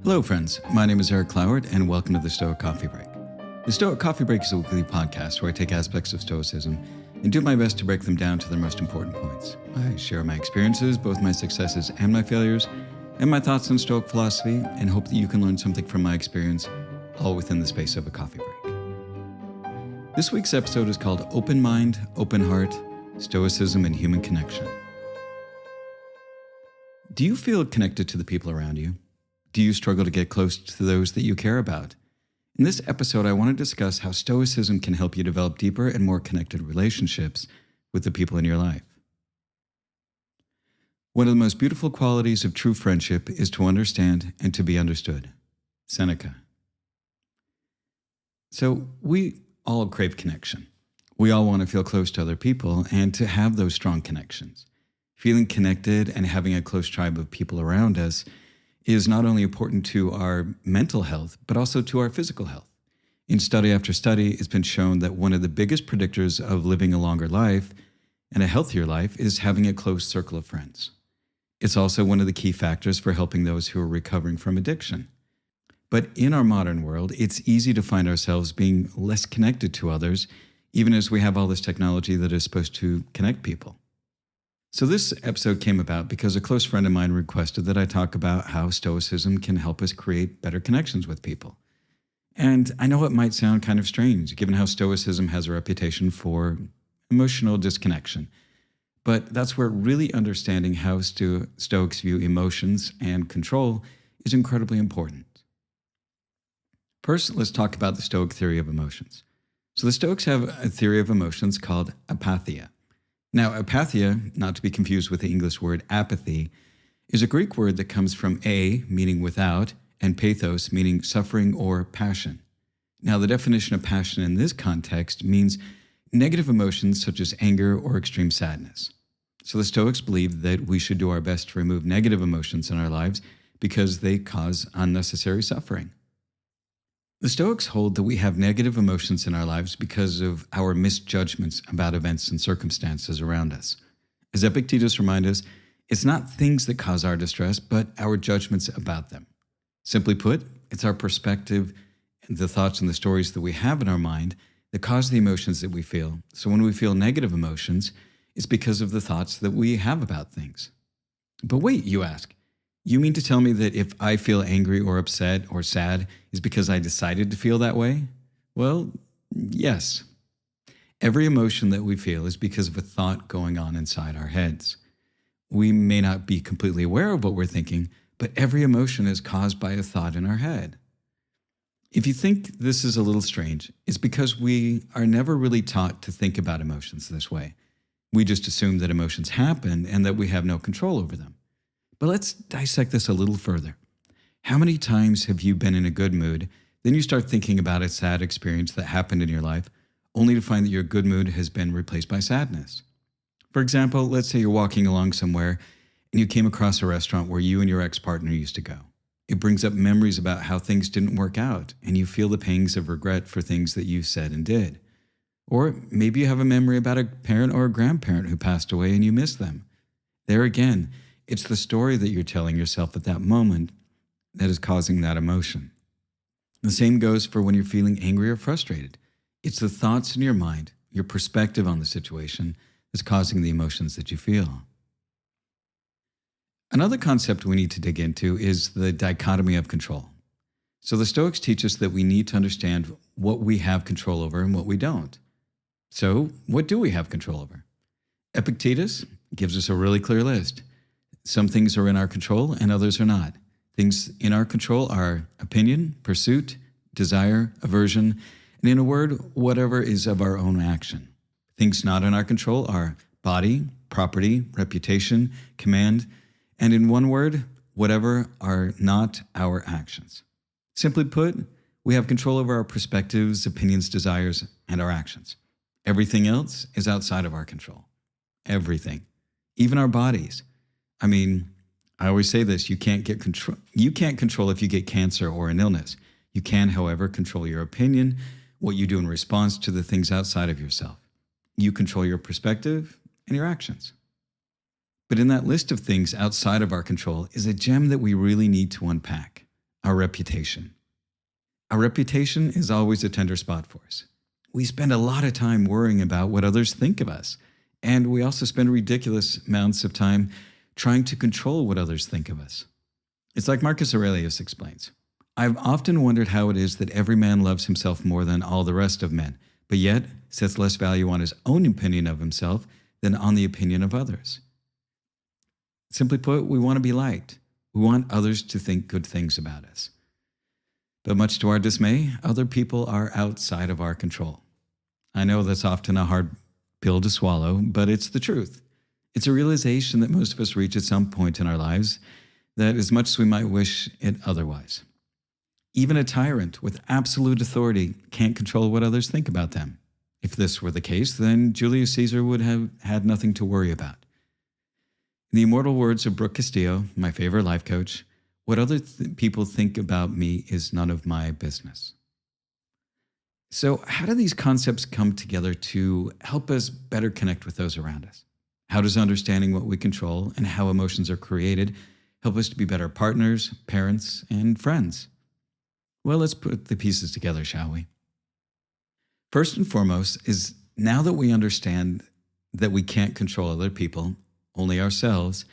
Hello, friends. My name is Eric Cloward, and welcome to the Stoic Coffee Break. The Stoic Coffee Break is a weekly podcast where I take aspects of Stoicism and do my best to break them down to their most important points. I share my experiences, both my successes and my failures, and my thoughts on Stoic philosophy, and hope that you can learn something from my experience, all within the space of a coffee break. This week's episode is called Open Mind, Open Heart, Stoicism and Human Connection. Do you feel connected to the people around you? Do you struggle to get close to those that you care about? In this episode, I want to discuss how Stoicism can help you develop deeper and more connected relationships with the people in your life. One of the most beautiful qualities of true friendship is to understand and to be understood. Seneca. So we all crave connection. We all want to feel close to other people and to have those strong connections. Feeling connected and having a close tribe of people around us is not only important to our mental health, but also to our physical health. In study after study, it's been shown that one of the biggest predictors of living a longer life and a healthier life is having a close circle of friends. It's also one of the key factors for helping those who are recovering from addiction. But in our modern world, it's easy to find ourselves being less connected to others, even as we have all this technology that is supposed to connect people. So this episode came about because a close friend of mine requested that I talk about how Stoicism can help us create better connections with people. And I know it might sound kind of strange, given how Stoicism has a reputation for emotional disconnection. But that's where really understanding how Stoics view emotions and control is incredibly important. First, let's talk about the Stoic theory of emotions. So the Stoics have a theory of emotions called apatheia. Now, apatheia, not to be confused with the English word apathy, is a Greek word that comes from a, meaning without, and pathos, meaning suffering or passion. Now, the definition of passion in this context means negative emotions such as anger or extreme sadness. So the Stoics believe that we should do our best to remove negative emotions in our lives because they cause unnecessary suffering. The Stoics hold that we have negative emotions in our lives because of our misjudgments about events and circumstances around us. As Epictetus reminds us, it's not things that cause our distress, but our judgments about them. Simply put, it's our perspective, the thoughts and the stories that we have in our mind that cause the emotions that we feel. So when we feel negative emotions, it's because of the thoughts that we have about things. But wait, you ask, you mean to tell me that if I feel angry or upset or sad is because I decided to feel that way? Well, yes. Every emotion that we feel is because of a thought going on inside our heads. We may not be completely aware of what we're thinking, but every emotion is caused by a thought in our head. If you think this is a little strange, it's because we are never really taught to think about emotions this way. We just assume that emotions happen and that we have no control over them. But let's dissect this a little further. How many times have you been in a good mood, then you start thinking about a sad experience that happened in your life, only to find that your good mood has been replaced by sadness? For example, let's say you're walking along somewhere and you came across a restaurant where you and your ex-partner used to go. It brings up memories about how things didn't work out, and you feel the pangs of regret for things that you said and did. Or maybe you have a memory about a parent or a grandparent who passed away and you miss them. There again, it's the story that you're telling yourself at that moment that is causing that emotion. The same goes for when you're feeling angry or frustrated. It's the thoughts in your mind, your perspective on the situation, that's causing the emotions that you feel. Another concept we need to dig into is the dichotomy of control. So the Stoics teach us that we need to understand what we have control over and what we don't. So what do we have control over? Epictetus gives us a really clear list. Some things are in our control and others are not. Things in our control are opinion, pursuit, desire, aversion, and in a word, whatever is of our own action. Things not in our control are body, property, reputation, command, and in one word, whatever are not our actions. Simply put, we have control over our perspectives, opinions, desires, and our actions. Everything else is outside of our control. Everything. Even our bodies. I mean, I always say this, you can't control if you get cancer or an illness. You can, however, control your opinion, what you do in response to the things outside of yourself. You control your perspective and your actions. But in that list of things outside of our control is a gem that we really need to unpack. our reputation. Our reputation is always a tender spot for us. We spend a lot of time worrying about what others think of us, and we also spend ridiculous amounts of time trying to control what others think of us. It's like Marcus Aurelius explains. I've often wondered how it is that every man loves himself more than all the rest of men, but yet sets less value on his own opinion of himself than on the opinion of others. Simply put, we want to be liked. We want others to think good things about us. But much to our dismay, other people are outside of our control. I know that's often a hard pill to swallow, but it's the truth. It's a realization that most of us reach at some point in our lives, that as much as we might wish it otherwise. Even a tyrant with absolute authority can't control what others think about them. If this were the case, then Julius Caesar would have had nothing to worry about. In the immortal words of Brooke Castillo, my favorite life coach, what other people think about me is none of my business. So, how do these concepts come together to help us better connect with those around us? How does understanding what we control and how emotions are created help us to be better partners, parents, and friends? Well, let's put the pieces together, shall we? First and foremost is now that we understand that we can't control other people, only ourselves,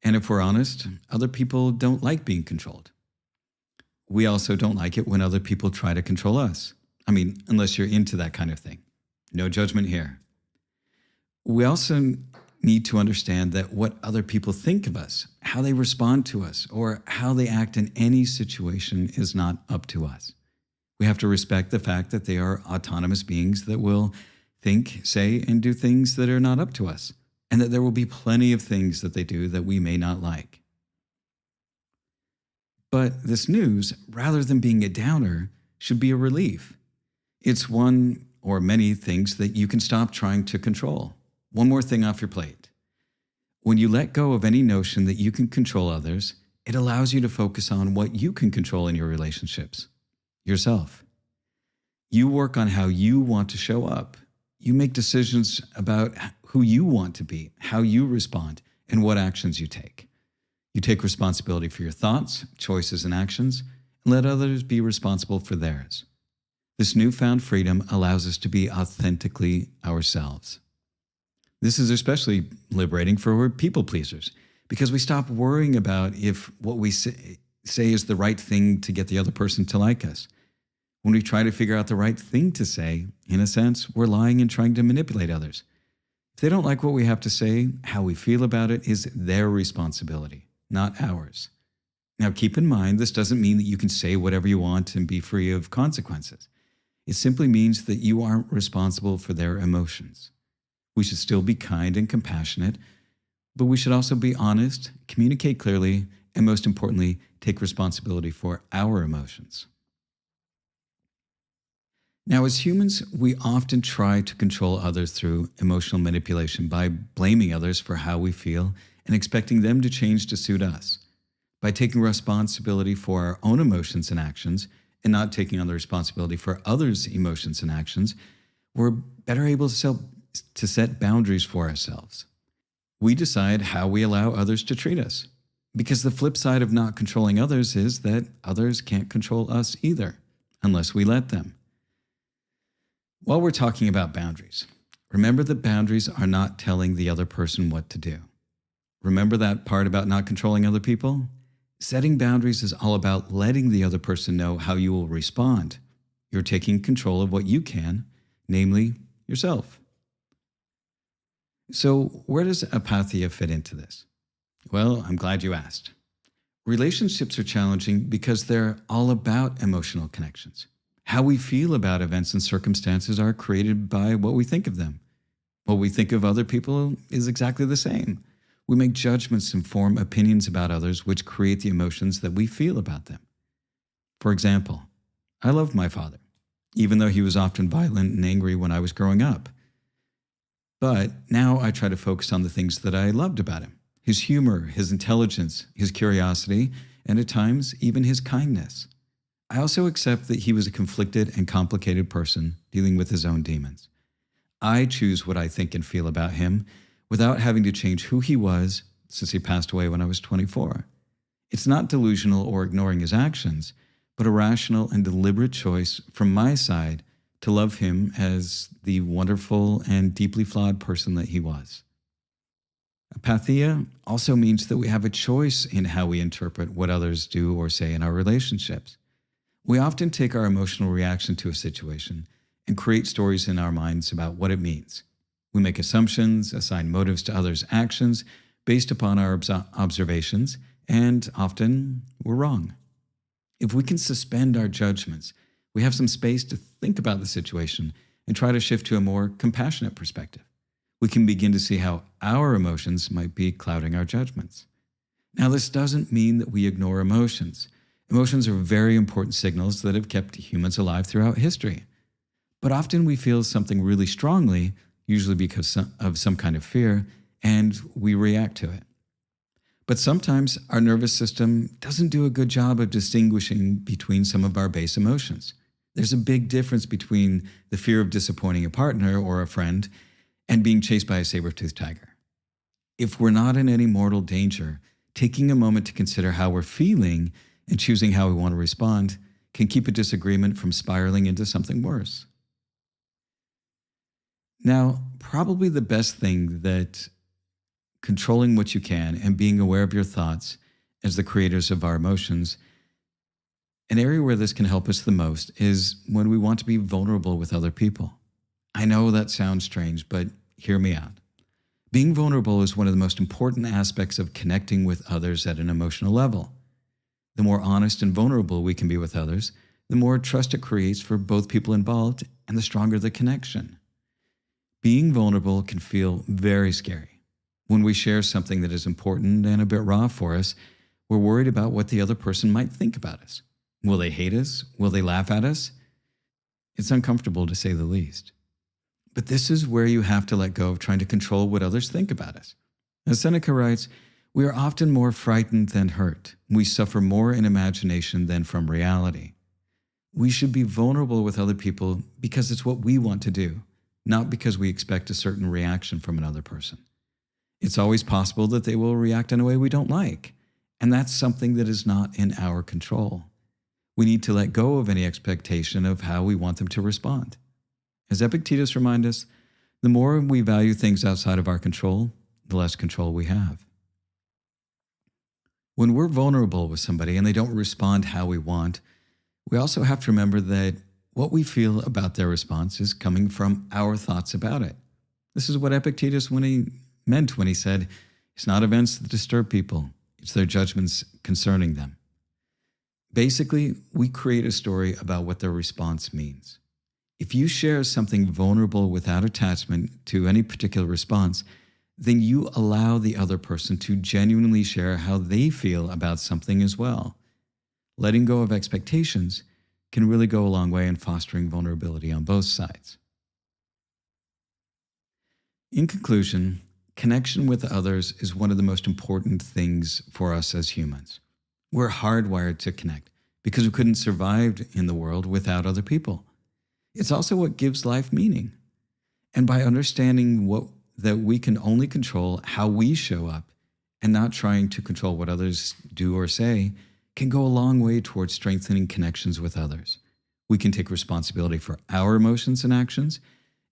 and if we're honest, other people don't like being controlled. We also don't like it when other people try to control us. I mean, unless you're into that kind of thing. No judgment here. We also need to understand that what other people think of us, how they respond to us, or how they act in any situation is not up to us. We have to respect the fact that they are autonomous beings that will think, say, and do things that are not up to us, and that there will be plenty of things that they do that we may not like. But this news, rather than being a downer, should be a relief. It's one or many things that you can stop trying to control. One more thing off your plate. When you let go of any notion that you can control others, it allows you to focus on what you can control in your relationships. Yourself. You work on how you want to show up. You make decisions about who you want to be, how you respond, and what actions you take. You take responsibility for your thoughts, choices, and actions, and let others be responsible for theirs. This newfound freedom allows us to be authentically ourselves. This is especially liberating for people pleasers because we stop worrying about if what we say is the right thing to get the other person to like us. When we try to figure out the right thing to say, in a sense, we're lying and trying to manipulate others. If they don't like what we have to say, how we feel about it is their responsibility, not ours. Now, keep in mind, this doesn't mean that you can say whatever you want and be free of consequences. It simply means that you aren't responsible for their emotions. We should still be kind and compassionate, but we should also be honest, communicate clearly, and most importantly, take responsibility for our emotions. Now, as humans, we often try to control others through emotional manipulation by blaming others for how we feel and expecting them to change to suit us. By taking responsibility for our own emotions and actions and not taking on the responsibility for others' emotions and actions, we're better able to set boundaries for ourselves. We decide how we allow others to treat us, because the flip side of not controlling others is that others can't control us either, unless we let them. While we're talking about boundaries, remember that boundaries are not telling the other person what to do. Remember that part about not controlling other people? Setting boundaries is all about letting the other person know how you will respond. You're taking control of what you can, namely yourself. So, where does apatheia fit into this? Well, I'm glad you asked. Relationships are challenging because they're all about emotional connections. How we feel about events and circumstances are created by what we think of them. What we think of other people is exactly the same. We make judgments and form opinions about others which create the emotions that we feel about them. For example, I loved my father, even though he was often violent and angry when I was growing up. But now I try to focus on the things that I loved about him. His humor, his intelligence, his curiosity, and at times, even his kindness. I also accept that he was a conflicted and complicated person dealing with his own demons. I choose what I think and feel about him without having to change who he was since he passed away when I was 24. It's not delusional or ignoring his actions, but a rational and deliberate choice from my side to love him as the wonderful and deeply flawed person that he was. Apatheia also means that we have a choice in how we interpret what others do or say in our relationships. We often take our emotional reaction to a situation and create stories in our minds about what it means. We make assumptions, assign motives to others' actions based upon our observations, and often we're wrong. If we can suspend our judgments, we have some space to think about the situation and try to shift to a more compassionate perspective. We can begin to see how our emotions might be clouding our judgments. Now, this doesn't mean that we ignore emotions. Emotions are very important signals that have kept humans alive throughout history. But often we feel something really strongly, usually because of some kind of fear, and we react to it. But sometimes our nervous system doesn't do a good job of distinguishing between some of our base emotions. There's a big difference between the fear of disappointing a partner or a friend and being chased by a saber-toothed tiger. If we're not in any mortal danger, taking a moment to consider how we're feeling and choosing how we want to respond can keep a disagreement from spiraling into something worse. Now, probably the best thing that controlling what you can and being aware of your thoughts as the creators of our emotions, an area where this can help us the most is when we want to be vulnerable with other people. I know that sounds strange, but hear me out. Being vulnerable is one of the most important aspects of connecting with others at an emotional level. The more honest and vulnerable we can be with others, the more trust it creates for both people involved and the stronger the connection. Being vulnerable can feel very scary. When we share something that is important and a bit raw for us, we're worried about what the other person might think about us. Will they hate us? Will they laugh at us? It's uncomfortable to say the least. But this is where you have to let go of trying to control what others think about us. As Seneca writes, we are often more frightened than hurt. We suffer more in imagination than from reality. We should be vulnerable with other people because it's what we want to do, not because we expect a certain reaction from another person. It's always possible that they will react in a way we don't like, and that's something that is not in our control. We need to let go of any expectation of how we want them to respond. As Epictetus reminds us, the more we value things outside of our control, the less control we have. When we're vulnerable with somebody and they don't respond how we want, we also have to remember that what we feel about their response is coming from our thoughts about it. This is what Epictetus meant when he said, it's not events that disturb people, it's their judgments concerning them. Basically, we create a story about what their response means. If you share something vulnerable without attachment to any particular response, then you allow the other person to genuinely share how they feel about something as well. Letting go of expectations can really go a long way in fostering vulnerability on both sides. In conclusion, connection with others is one of the most important things for us as humans. We're hardwired to connect because we couldn't survive in the world without other people. It's also what gives life meaning. And by understanding that we can only control how we show up and not trying to control what others do or say can go a long way towards strengthening connections with others. We can take responsibility for our emotions and actions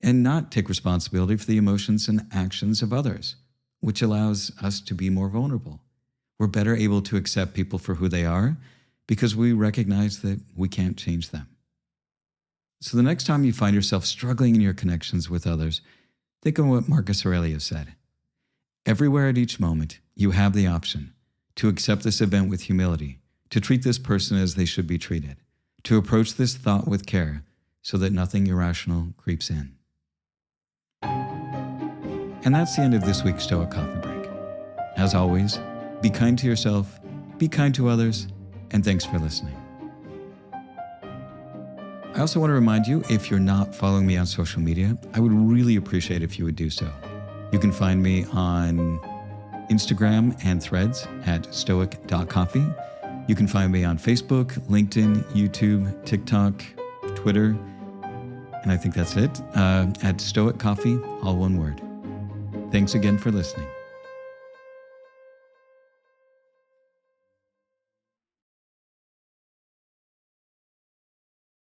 and not take responsibility for the emotions and actions of others, which allows us to be more vulnerable. We're better able to accept people for who they are because we recognize that we can't change them. So the next time you find yourself struggling in your connections with others, think of what Marcus Aurelius said. Everywhere at each moment, you have the option to accept this event with humility, to treat this person as they should be treated, to approach this thought with care so that nothing irrational creeps in. And that's the end of this week's Stoic Coffee Break. As always, be kind to yourself, be kind to others, and thanks for listening. I also want to remind you, if you're not following me on social media, I would really appreciate if you would do so. You can find me on Instagram and Threads at stoic.coffee. You can find me on Facebook, LinkedIn, YouTube, TikTok, Twitter, and I think that's it, at Stoic Coffee, all one word. Thanks again for listening.